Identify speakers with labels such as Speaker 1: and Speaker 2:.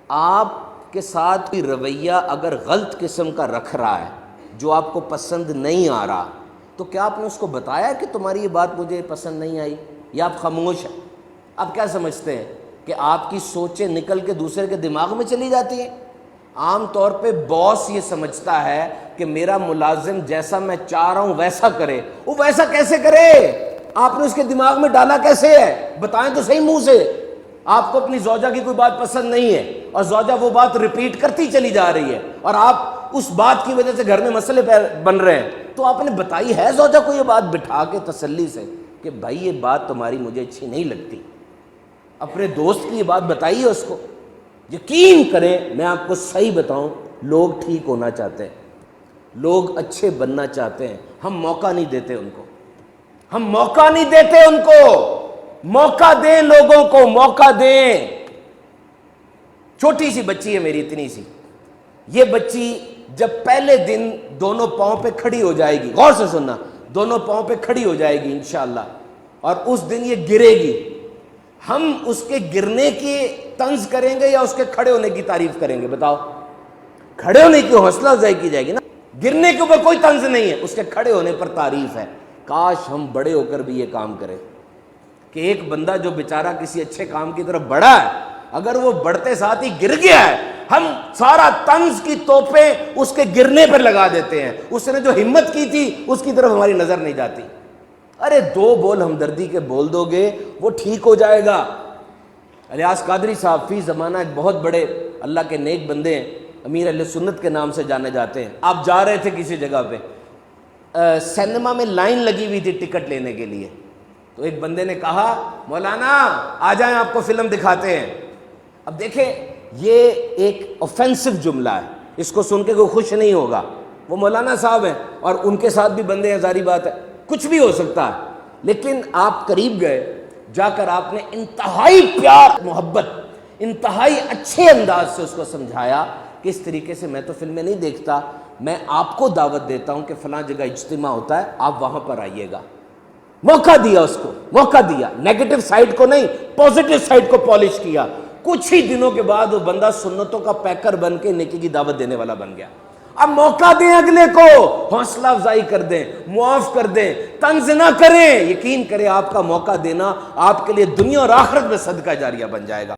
Speaker 1: آپ کے ساتھ کوئی رویہ اگر غلط قسم کا رکھ رہا ہے جو آپ کو پسند نہیں آ رہا، تو کیا آپ نے اس کو بتایا کہ تمہاری یہ بات مجھے پسند نہیں آئی، یا آپ خاموش ہیں؟ آپ کیا سمجھتے ہیں کہ آپ کی سوچیں نکل کے دوسرے کے دماغ میں چلی جاتی ہیں؟ عام طور پہ باس یہ سمجھتا ہے کہ میرا ملازم جیسا میں چاہ رہا ہوں ویسا کرے۔ وہ ویسا کیسے کرے؟ آپ نے اس کے دماغ میں ڈالا کیسے ہے؟ بتائیں تو صحیح منہ سے۔ آپ کو اپنی زوجہ کی کوئی بات پسند نہیں ہے اور زوجہ وہ بات ریپیٹ کرتی چلی جا رہی ہے اور آپ اس بات کی وجہ سے گھر میں مسئلے بن رہے ہیں، تو آپ نے بتائی ہے زوجہ کو یہ بات بٹھا کے تسلی سے کہ بھائی یہ بات تمہاری مجھے اچھی نہیں لگتی؟ اپنے دوست کی یہ بات بتائیے اس کو۔ یقین کریں، میں آپ کو صحیح بتاؤں، لوگ ٹھیک ہونا چاہتے ہیں، لوگ اچھے بننا چاہتے ہیں، ہم موقع نہیں دیتے ان کو، ہم موقع نہیں دیتے ان کو۔ موقع دیں لوگوں کو، موقع دیں۔ چھوٹی سی بچی ہے میری، اتنی سی، یہ بچی جب پہلے دن دونوں پاؤں پہ کھڑی ہو جائے گی، غور سے سننا، دونوں پاؤں پہ کھڑی ہو جائے گی انشاءاللہ، اور اس دن یہ گرے گی، ہم اس کے گرنے کی طنز کریں گے یا اس کے کھڑے ہونے کی تعریف کریں گے؟ بتاؤ۔ کھڑے ہونے کی حوصلہ افزائی کی جائے گی نا، گرنے کے اوپر کوئی طنز نہیں ہے، اس کے کھڑے ہونے پر تعریف ہے۔ کاش ہم بڑے ہو کر بھی یہ کام کریں کہ ایک بندہ جو بیچارہ کسی اچھے کام کی طرف بڑھا ہے، اگر وہ بڑھتے ساتھ ہی گر گیا ہے، ہم سارا طنز کی توپیں اس کے گرنے پر لگا دیتے ہیں، اس نے جو ہمت کی تھی اس کی طرف ہماری نظر نہیں جاتی۔ ارے دو بول ہمدردی کے بول دو گے وہ ٹھیک ہو جائے گا۔ الیاس قادری صاحب فی زمانہ ایک بہت بڑے اللہ کے نیک بندے ہیں، امیر اہل سنت کے نام سے جانے جاتے ہیں۔ آپ جا رہے تھے کسی جگہ پہ، سینما میں لائن لگی ہوئی تھی ٹکٹ لینے کے لیے، تو ایک بندے نے کہا مولانا آ جائیں آپ کو فلم دکھاتے ہیں۔ اب دیکھیں یہ ایک اوفینسو جملہ ہے، اس کو سن کے کوئی خوش نہیں ہوگا، وہ مولانا صاحب ہیں اور ان کے ساتھ بھی بندے ہیں، ظاہری بات ہے کچھ بھی ہو سکتا ہے، لیکن آپ قریب گئے، جا کر آپ نے انتہائی پیار محبت، انتہائی اچھے انداز سے اس کو سمجھایا کہ اس طریقے سے میں تو فلمیں نہیں دیکھتا، میں آپ کو دعوت دیتا ہوں کہ فلاں جگہ اجتماع ہوتا ہے، آپ وہاں پر آئیے گا۔ موقع دیا اس کو، موقع دیا، نیگیٹو سائڈ کو نہیں، پازیٹو سائڈ کو پالش کیا۔ کچھ ہی دنوں کے بعد وہ بندہ سنتوں کا پیکر بن کے نیکی کی دعوت دینے والا بن گیا۔ اب موقع دیں اگلے کو، حوصلہ افزائی کر دیں، معاف کر دیں، طنز نہ کریں۔ یقین کریں آپ کا موقع دینا آپ کے لیے دنیا اور آخرت میں صدقہ جاریہ بن جائے گا۔